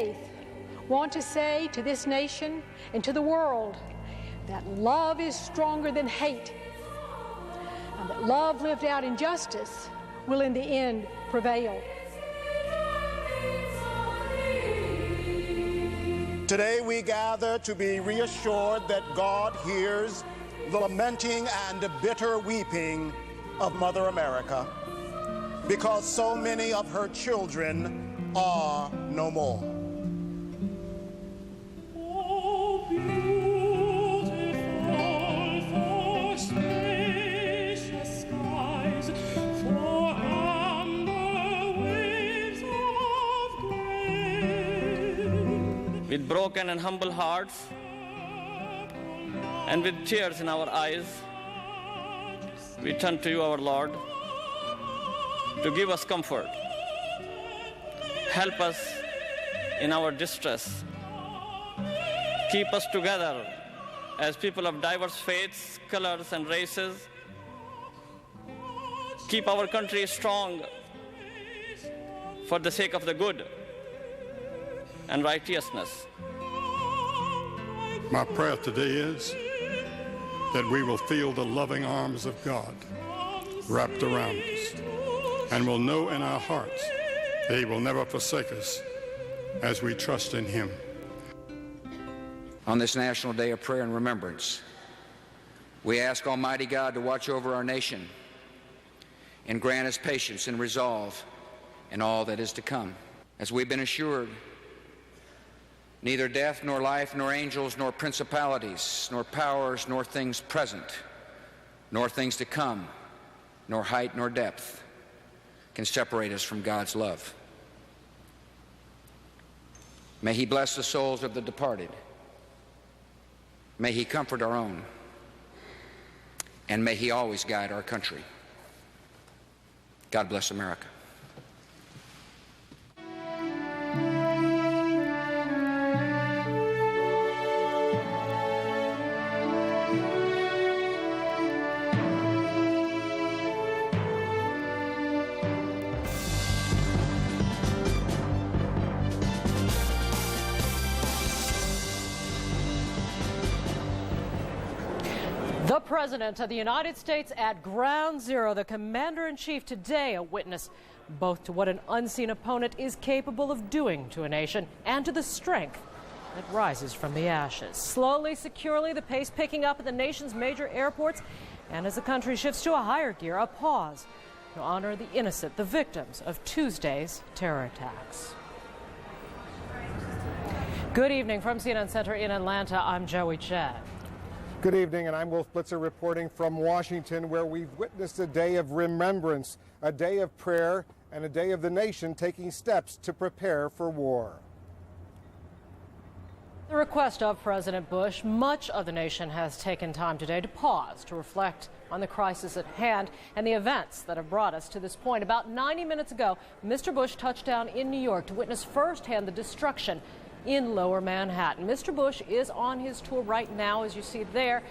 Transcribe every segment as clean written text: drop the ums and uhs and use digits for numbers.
faith want to say to this nation and to the world that love is stronger than hate, and that love lived out in justice will in the end prevail. Today we gather to be reassured that God hears the lamenting and bitter weeping of Mother America, because so many of her children are no more. With broken and humble hearts, and with tears in our eyes, we turn to you, our Lord, to give us comfort. Help us in our distress. Keep us together as people of diverse faiths, colors, and races. Keep our country strong for the sake of the good and righteousness. My prayer today is that we will feel the loving arms of God wrapped around us, and will know in our hearts that He will never forsake us as we trust in Him. On this National Day of Prayer and Remembrance, we ask Almighty God to watch over our nation and grant us patience and resolve in all that is to come. As we've been assured, neither death, nor life, nor angels, nor principalities, nor powers, nor things present, nor things to come, nor height, nor depth can separate us from God's love. May He bless the souls of the departed. May He comfort our own. And may He always guide our country. God bless America. The President of the United States at Ground Zero, the Commander-in-Chief today, a witness both to what an unseen opponent is capable of doing to a nation and to the strength that rises from the ashes. Slowly, securely, the pace picking up at the nation's major airports, and as the country shifts to a higher gear, a pause to honor the innocent, the victims of Tuesday's terror attacks. Good evening from CNN Center in Atlanta. I'm Joey Chad. Good evening, and I'm Wolf Blitzer reporting from Washington, where we've witnessed a day of remembrance, a day of prayer, and a day of the nation taking steps to prepare for war. The request of President Bush, much of the nation has taken time today to pause, to reflect on the crisis at hand and the events that have brought us to this point. About 90 minutes ago, Mr. Bush touched down in New York to witness firsthand the destruction in Lower Manhattan. Mr. Bush is on his tour right now, as you see there,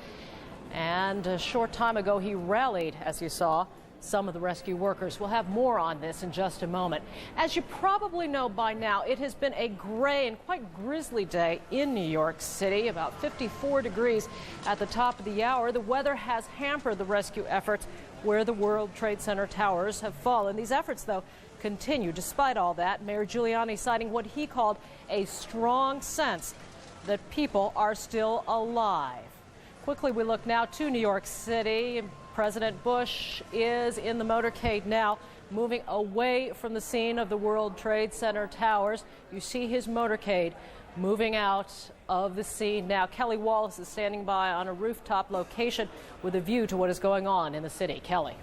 and a short time ago he rallied, as you saw, some of the rescue workers. We'll have more on this in just a moment. As you probably know by now, it has been a gray and quite grisly day in New York City, about 54 degrees at the top of the hour. The weather has hampered the rescue efforts where the World Trade Center towers have fallen. These efforts, though, continue. Despite all that, Mayor Giuliani citing what he called a strong sense that people are still alive. Quickly, we look now to New York City. President Bush is in the motorcade now, moving away from the scene of the World Trade Center towers. You see his motorcade moving out of the scene now. Kelly Wallace is standing by on a rooftop location with a view to what is going on in the city. Kelly.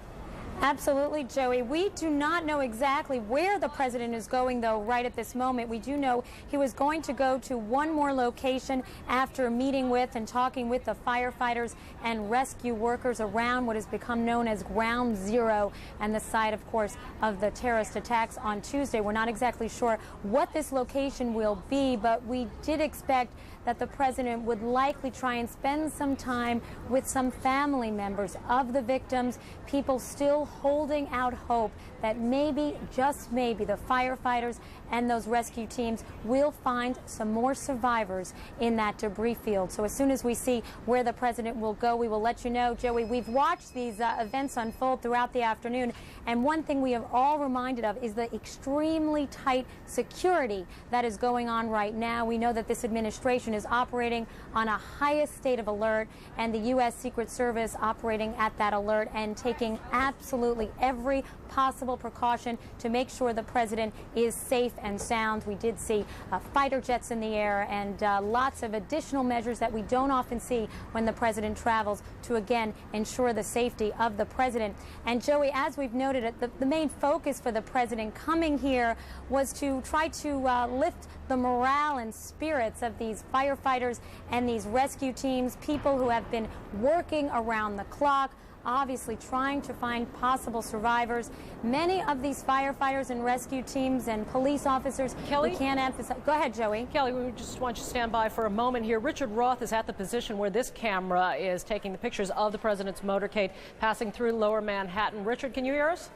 Absolutely, Joey. We do not know exactly where the president is going, though, right at this moment. We do know he was going to go to one more location after meeting with and talking with the firefighters and rescue workers around what has become known as Ground Zero and the site, of course, of the terrorist attacks on Tuesday. We're not exactly sure what this location will be, but we did expect that the president would likely try and spend some time with some family members of the victims, people still still holding out hope that maybe, just maybe, the firefighters and those rescue teams will find some more survivors in that debris field. So as soon as we see where the president will go, we will let you know. Joey, we've watched these events unfold throughout the afternoon, and one thing we have all reminded of is the extremely tight security that is going on right now. We know that this administration is operating on a highest state of alert, and the U.S. Secret Service operating at that alert and taking absolutely every possible precaution to make sure the president is safe and sound. We did see fighter jets in the air and lots of additional measures that we don't often see when the president travels to, again, ensure the safety of the president. And Joey, as we've noted, the main focus for the president coming here was to try to lift the morale and spirits of these firefighters and these rescue teams, people who have been working around the clock, obviously trying to find possible survivors. Many of these firefighters and rescue teams and police officers, Kelly? we can't emphasize. Go ahead, Joey. Kelly, we just want you to stand by for a moment here. Richard Roth is at the position where this camera is taking the pictures of the president's motorcade passing through Lower Manhattan. Richard, can you hear us?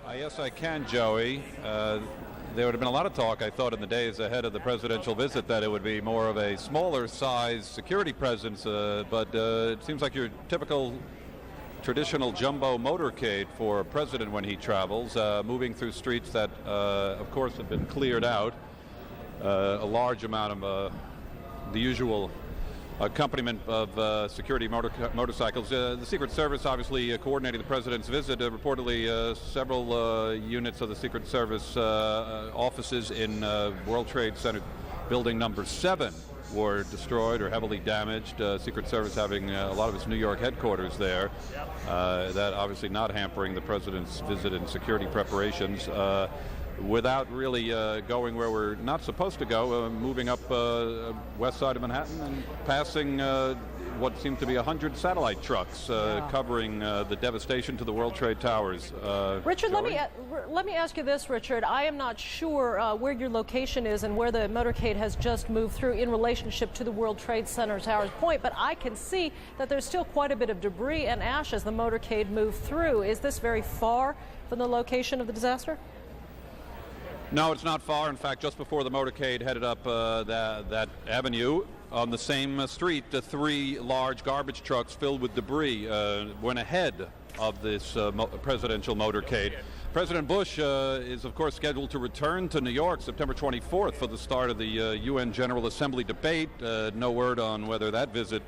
Yes, I can, Joey. There would have been a lot of talk, I thought, in the days ahead of the presidential visit that it would be more of a smaller size security presence, but it seems like your typical traditional jumbo motorcade for a president when he travels, moving through streets that, of course, have been cleared out. A large amount of the usual accompaniment of security motorcycles. The Secret Service obviously coordinating the president's visit. Reportedly, several units of the Secret Service offices in World Trade Center building number 7 were destroyed or heavily damaged. Secret Service having a lot of its New York headquarters there. That obviously not hampering the president's visit and security preparations. Without really going where we're not supposed to go, moving up west side of Manhattan and passing what seemed to be 100 satellite trucks covering the devastation to the World Trade Towers. Richard, let me ask you this, Richard. I am not sure where your location is and where the motorcade has just moved through in relationship to the World Trade Center Towers Point, but I can see that there's still quite a bit of debris and ash as the motorcade moved through. Is this very far from the location of the disaster? No, it's not far. In fact, just before the motorcade headed up that avenue, on the same street, the 3 large garbage trucks filled with debris went ahead of this presidential motorcade. President Bush is, of course, scheduled to return to New York September 24th for the start of the UN General Assembly debate. No word on whether that visit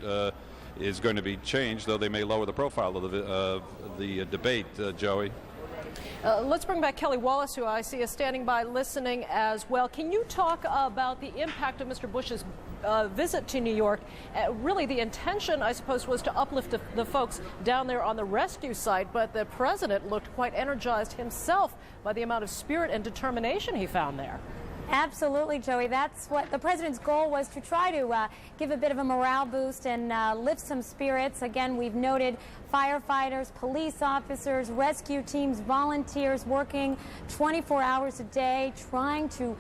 is going to be changed, though they may lower the profile of the debate, Joey. Let's bring back Kelly Wallace, who I see is standing by listening as well. Can you talk about the impact of Mr. Bush's visit to New York? Really, the intention, I suppose, was to uplift the folks down there on the rescue site, but the president looked quite energized himself by the amount of spirit and determination he found there. Absolutely, Joey. That's what the president's goal was, to try to give a bit of a morale boost and lift some spirits. Again, we've noted firefighters, police officers, rescue teams, volunteers working 24 hours a day trying to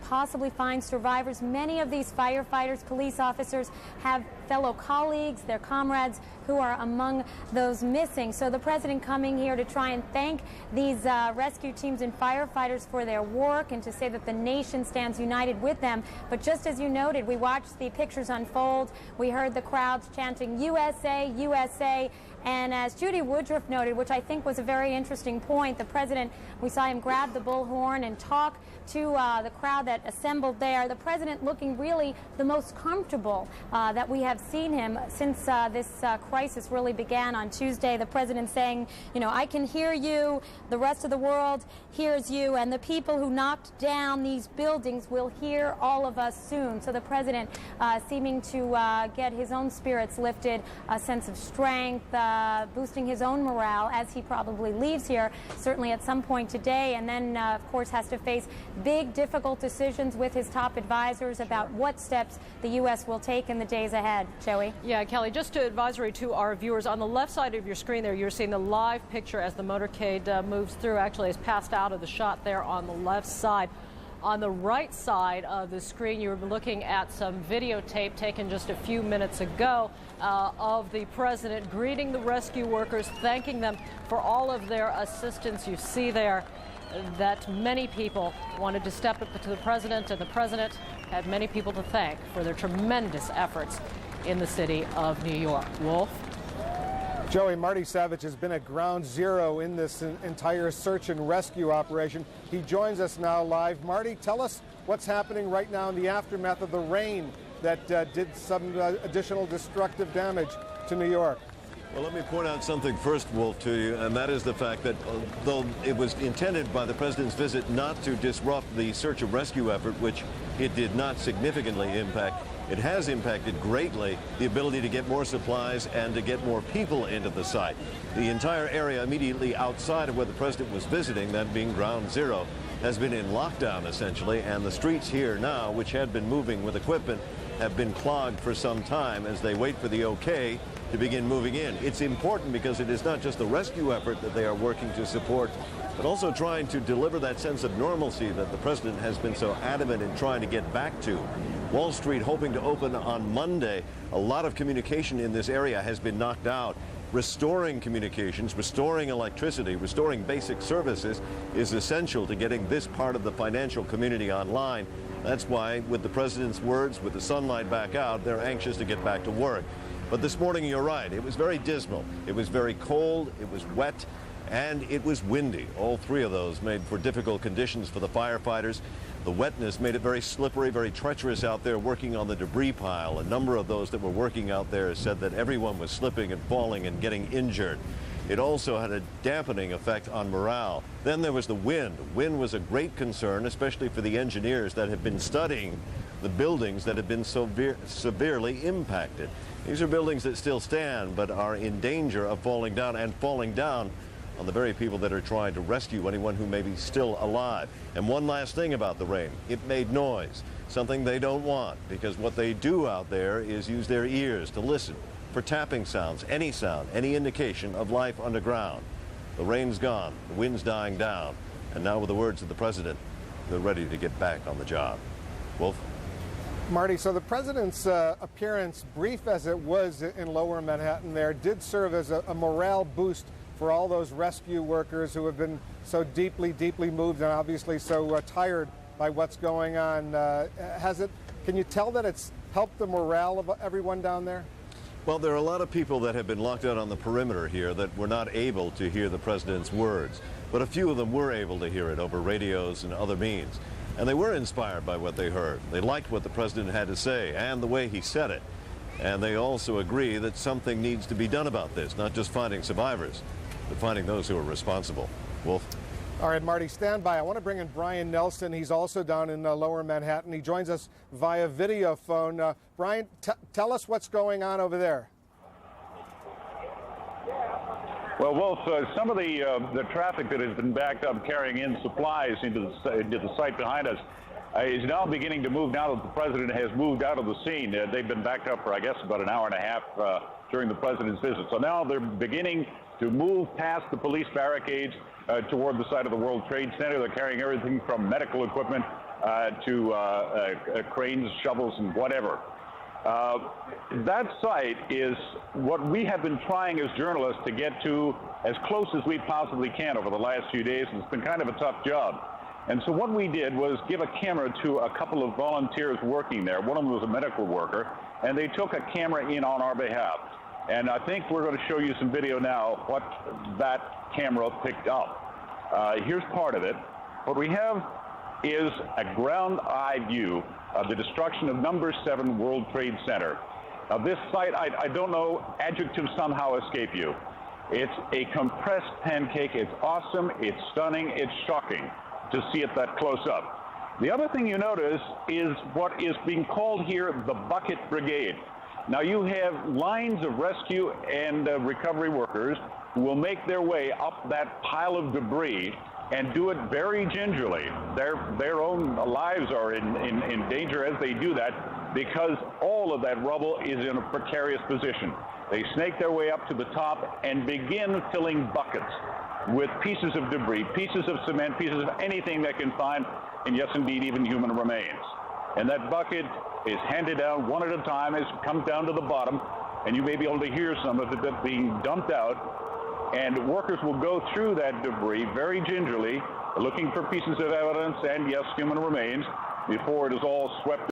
possibly find survivors. Many of these firefighters, police officers have fellow colleagues, their comrades who are among those missing. So the president coming here to try and thank these rescue teams and firefighters for their work and to say that the nation stands united with them. But just as you noted, we watched the pictures unfold. We heard the crowds chanting USA, USA. And as Judy Woodruff noted, which I think was a very interesting point, the president, we saw him grab the bullhorn and talk to the crowd that assembled there. The president looking really the most comfortable that we have seen him since this crisis really began on Tuesday. The president saying, you know, I can hear you, the rest of the world hears you, and the people who knocked down these buildings will hear all of us soon. So the president seeming to get his own spirits lifted, a sense of strength, boosting his own morale as he probably leaves here, certainly at some point today, and then, of course, has to face big, difficult decisions with his top advisors about what steps the U.S. will take in the days ahead. Joey? Yeah, Kelly, just to advisory to our viewers, on the left side of your screen there, you're seeing the live picture as the motorcade moves through, actually has passed out of the shot there on the left side. On the right side of the screen, you're looking at some videotape taken just a few minutes ago of the president greeting the rescue workers, thanking them for all of their assistance. You see there that many people wanted to step up to the president, and the president had many people to thank for their tremendous efforts in the city of New York. Wolf? Joey, Marty Savage has been at ground zero in this entire search and rescue operation. He joins us now live. Marty, tell us what's happening right now in the aftermath of the rain that did some additional destructive damage to New York. Well, let me point out something first, Wolf, to you, and that is the fact that though it was intended by the president's visit not to disrupt the search and rescue effort, which it did not significantly impact, it has impacted greatly the ability to get more supplies and to get more people into the site. The entire area immediately outside of where the president was visiting, that being ground zero, has been in lockdown essentially, and the streets here now, which had been moving with equipment, have been clogged for some time as they wait for the okay to begin moving in. It's important because it is not just the rescue effort that they are working to support, but also trying to deliver that sense of normalcy that the president has been so adamant in trying to get back to. Wall Street hoping to open on Monday. A lot of communication in this area has been knocked out. Restoring communications, restoring electricity, restoring basic services is essential to getting this part of the financial community online. That's why, with the president's words, with the sunlight back out, they're anxious to get back to work. But this morning, you're right, it was very dismal. It was very cold, it was wet, and it was windy. All three of those made for difficult conditions for the firefighters. The wetness made it very slippery, very treacherous out there working on the debris pile. A number of those that were working out there said that everyone was slipping and falling and getting injured. It also had a dampening effect on morale. Then there was the wind. Wind was a great concern, especially for the engineers that have been studying the buildings that have been severely impacted. These are buildings that still stand but are in danger of falling down, and falling down on the very people that are trying to rescue anyone who may be still alive. And one last thing about the rain, it made noise, something they don't want, because what they do out there is use their ears to listen for tapping sounds, any indication of life underground. The rain's gone, the wind's dying down, and now with the words of the president, they're ready to get back on the job. Wolf? Marty, so the president's appearance, brief as it was in Lower Manhattan there, did serve as a morale boost for all those rescue workers who have been so deeply, deeply moved and obviously so tired by what's going on. Can you tell that it's helped the morale of everyone down there? Well, there are a lot of people that have been locked out on the perimeter here that were not able to hear the president's words, but a few of them were able to hear it over radios and other means. And they were inspired by what they heard. They liked what the president had to say and the way he said it. And they also agree that something needs to be done about this, not just finding survivors, but finding those who are responsible. Wolf? All right, Marty, stand by. I want to bring in Brian Nelson. He's also down in Lower Manhattan. He joins us via video phone. Brian, tell us what's going on over there. Well, Wolf, some of the traffic that has been backed up carrying in supplies into the site behind us is now beginning to move now that the president has moved out of the scene. They've been backed up for, I guess, about an hour and a half during the president's visit. So now they're beginning to move past the police barricades toward the side of the World Trade Center. They're carrying everything from medical equipment to cranes, shovels, and whatever. That site is what we have been trying as journalists to get to as close as we possibly can over the last few days. It's been kind of a tough job. And so what we did was give a camera to a couple of volunteers working there. One of them was a medical worker, and they took a camera in on our behalf. And I think we're going to show you some video now what that camera picked up. Here's part of it. What we have is a ground-eye view of the destruction of number 7 World Trade Center. This site, I don't know, adjectives somehow escape you. It's a compressed pancake. It's awesome, it's stunning, it's shocking to see it that close up. The other thing you notice is what is being called here the bucket brigade. Now you have lines of rescue and recovery workers who will make their way up that pile of debris and do it very gingerly. Their own lives are in danger as they do that because all of that rubble is in a precarious position. They snake their way up to the top and begin filling buckets. with pieces of debris, pieces of cement, pieces of anything that can find, and yes, indeed, even human remains. And that bucket is handed down one at a time as it comes down to the bottom, and you may be able to hear some of it being dumped out. And workers will go through that debris very gingerly, looking for pieces of evidence and, yes, human remains, before it is all swept